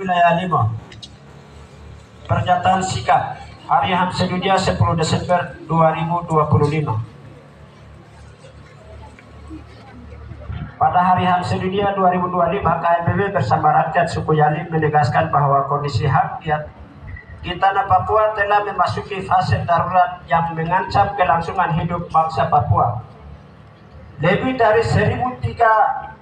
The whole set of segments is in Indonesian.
Wilayah 5. Pernyataan sikap Hari HAM Sedunia 10 Desember 2025. Pada Hari HAM Sedunia 2025, KNPB bersama rakyat suku Yali menegaskan bahwa kondisi HAM di tanah Papua telah memasuki fase darurat yang mengancam kelangsungan hidup bangsa Papua. Lebih dari 1.218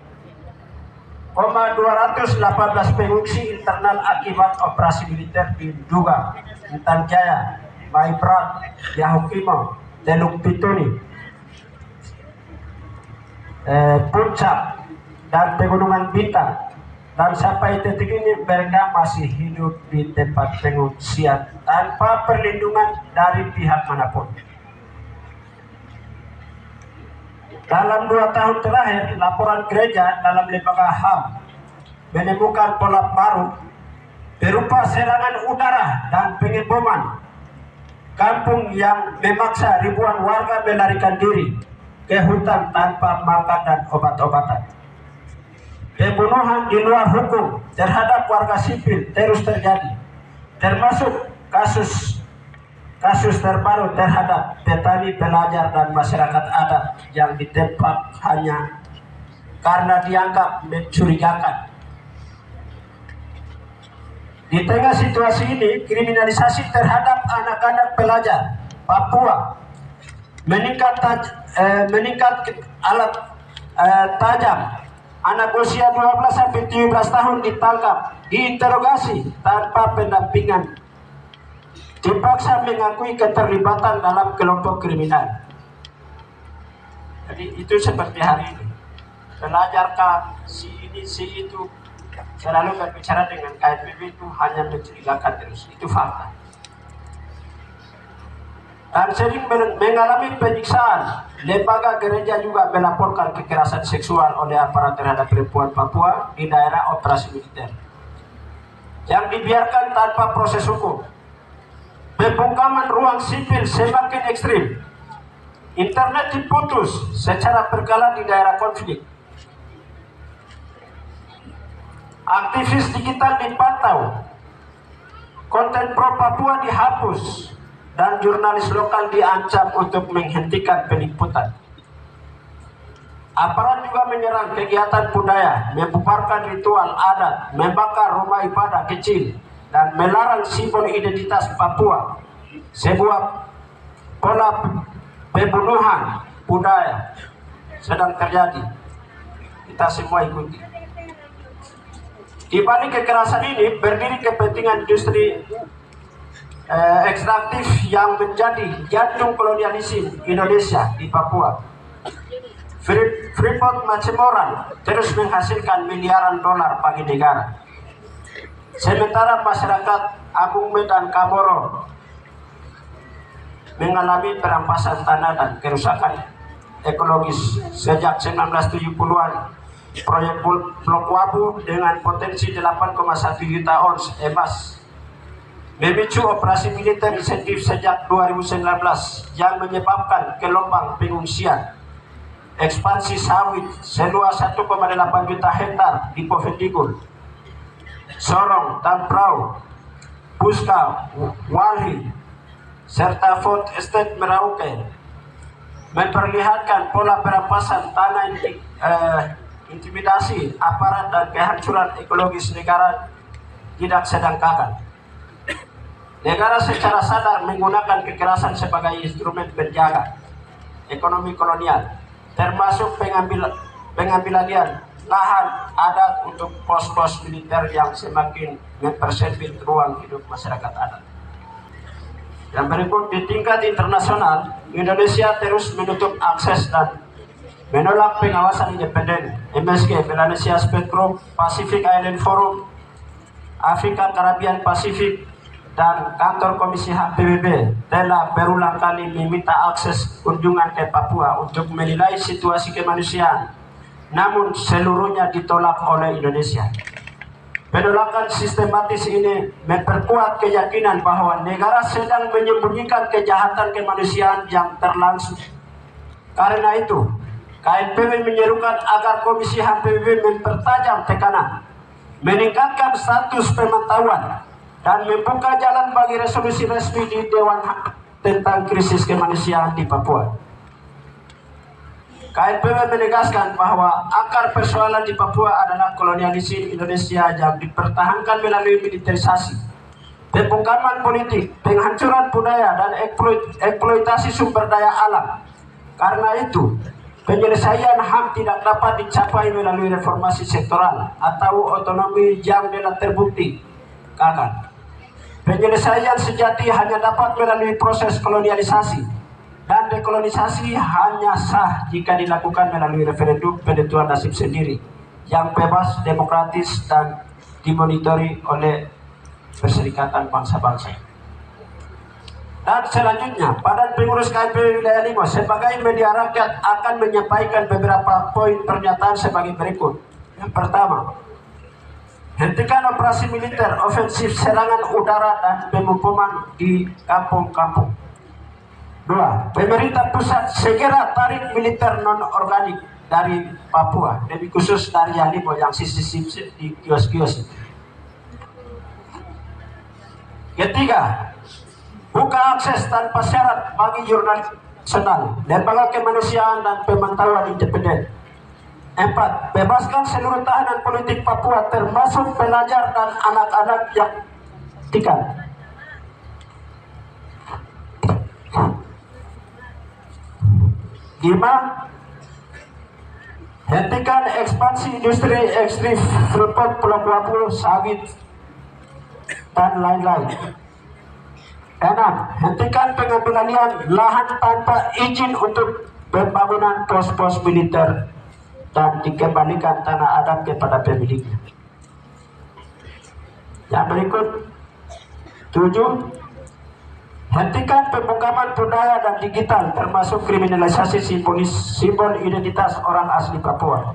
pengungsi internal akibat operasi militer di Duga, Intan Jaya, Maibrat, Yahukimo, Teluk Pituni, Puncak, dan Pegunungan Bintang. Dan sampai detik ini mereka masih hidup di tempat pengungsian tanpa perlindungan dari pihak manapun. Dalam 2 tahun terakhir, laporan gereja dalam lembaga HAM menemukan pola baru berupa serangan udara dan pengeboman kampung yang memaksa ribuan warga melarikan diri ke hutan tanpa makan dan obat-obatan. Pembunuhan di luar hukum terhadap warga sipil terus terjadi, termasuk kasus terbaru terhadap petani, pelajar, dan masyarakat adat yang ditembak hanya karena dianggap mencurigakan. Di tengah situasi ini, kriminalisasi terhadap anak-anak pelajar Papua meningkat alat tajam. Anak usia 12-17 tahun ditangkap, diinterogasi tanpa pendampingan, dipaksa mengakui keterlibatan dalam kelompok kriminal. Jadi itu seperti hari ini, pelajar si ini si itu selalu berbicara dengan KNPB itu hanya mencurigakan terus, itu fakta. Dan sering mengalami penyiksaan. Lembaga gereja juga melaporkan kekerasan seksual oleh aparat terhadap perempuan Papua di daerah operasi militer yang dibiarkan tanpa proses hukum. Pembungkaman ruang sipil semakin ekstrim. Internet diputus secara berkala di daerah konflik. Aktivis digital dipantau. Konten pro Papua dihapus. Dan jurnalis lokal diancam untuk menghentikan peliputan. Aparat juga menyerang kegiatan budaya, membubarkan ritual adat, membakar rumah ibadah kecil, dan melarang simbol identitas Papua. Sebuah pola pembunuhan budaya sedang terjadi. Kita semua ikuti. Di balik kekerasan ini berdiri kepentingan industri ekstraktif yang menjadi jantung kolonialisme Indonesia di Papua. Freeport Macemoran terus menghasilkan miliaran dolar bagi negara. Sementara masyarakat Agung Medan Kamoro mengalami perampasan tanah dan kerusakan ekologis sejak 1970-an. Proyek Blok Wabu dengan potensi 8,1 juta ons emas memicu operasi militer insentif sejak 2019 yang menyebabkan gelombang pengungsian, ekspansi sawit seluas 1,8 juta hektar di Povendigul, Sorong, Tamprau, Puska, Wali, serta Fort Estate Merauke, memperlihatkan pola perampasan tanah, intimidasi aparat, dan kehancuran ekologis negara tidak sedang gagal. Negara secara sadar menggunakan kekerasan sebagai instrumen penjaga ekonomi kolonial, termasuk pengambilan lahan adat untuk pos-pos militer yang semakin mempersempit ruang hidup masyarakat adat. Yang berikut, di tingkat internasional, Indonesia terus menutup akses dan menolak pengawasan independen MSG, Melanesia Space Group, Pacific Island Forum, Afrika Caribbean Pacific, dan kantor Komisi HAM PBB telah berulang kali meminta akses kunjungan ke Papua untuk menilai situasi kemanusiaan, namun seluruhnya ditolak oleh Indonesia. Penolakan sistematis ini memperkuat keyakinan bahwa negara sedang menyembunyikan kejahatan kemanusiaan yang terlangsung. Karena itu, KNPB menyerukan agar Komisi HAM PBB mempertajam tekanan meningkatkan status pemantauan dan membuka jalan bagi resolusi resmi di Dewan tentang krisis kemanusiaan di Papua. KNPB menegaskan bahwa akar persoalan di Papua adalah kolonialisme Indonesia yang dipertahankan melalui militerisasi, pembungkaman politik, penghancuran budaya, dan eksploitasi sumber daya alam. Karena itu, penyelesaian HAM tidak dapat dicapai melalui reformasi sektoral atau otonomi yang telah terbukti gagal. Penyelesaian sejati hanya dapat melalui proses kolonialisasi, dan dekolonisasi hanya sah jika dilakukan melalui referendum penentuan nasib sendiri yang bebas, demokratis, dan dimonitori oleh Perserikatan Bangsa-Bangsa. Dan selanjutnya, Badan Pengurus KNPB Wilayah 5 sebagai media rakyat akan menyampaikan beberapa poin pernyataan sebagai berikut. Yang pertama, hentikan operasi militer ofensif serangan udara dan pemukiman di kampung-kampung. 2. Pemerintah pusat segera tarik militer non-organik dari Papua, lebih khusus dari Yalimo yang sisi di kios-kios. Ketiga, buka akses tanpa syarat bagi jurnalis nasional, lembaga kemanusiaan, dan pemantauan independen. 4. Bebaskan seluruh tahanan politik Papua termasuk pelajar dan anak-anak yang ditikan. 5. Hentikan ekspansi industri ekstrim Freeport Pulau Buapu, sawit, dan lain-lain. 6. Hentikan pengambilan lahan tanpa izin untuk pembangunan pos-pos militer dan dikembalikan tanah adat kepada pemiliknya. Yang berikut, 7. Hentikan pembungkaman budaya dan digital termasuk kriminalisasi simbol identitas orang asli Papua.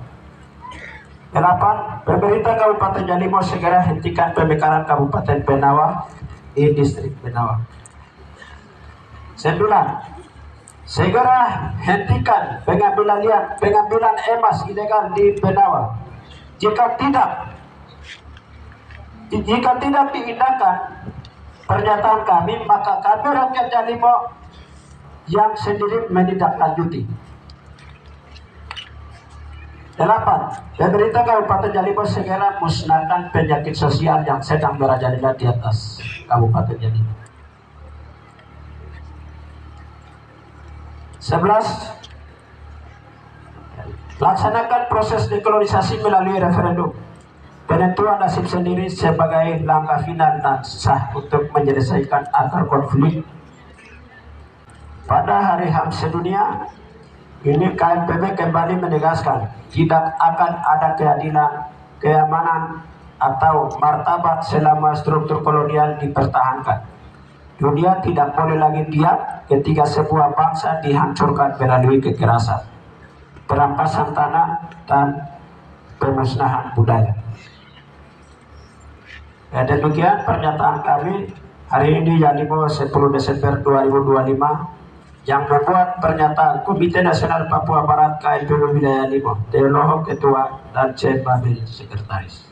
8. Pemerintah Kabupaten Yalimo segera hentikan pemekaran Kabupaten Benawa di distrik Benawa. 9. Segera hentikan pengambilan emas ilegal di Benawa. Jika tidak diindahkan pernyataan kami, maka kami rakyat Yalimo yang sendiri menindaklanjuti. 8. Pemerintah Kabupaten Yalimo segera musnahkan penyakit sosial yang sedang merajalela di atas Kabupaten Yalimo. 11. Laksanakan proses dekolonisasi melalui referendum penentuan nasib sendiri sebagai langkah final dan sah untuk menyelesaikan akar konflik. Pada Hari HAM Sedunia ini, KNPB kembali menegaskan tidak akan ada keadilan, keamanan, atau martabat selama struktur kolonial dipertahankan. Dunia tidak boleh lagi diam ketika sebuah bangsa dihancurkan melalui kekerasan, perampasan tanah, dan pemusnahan budaya. Ya, demikian pernyataan kami hari ini Yalimo 10 Desember 2025 yang membuat pernyataan Komite Nasional Papua Barat KNPB Wilayah 5, Teoloho Ketua dan C. Babil Sekretaris.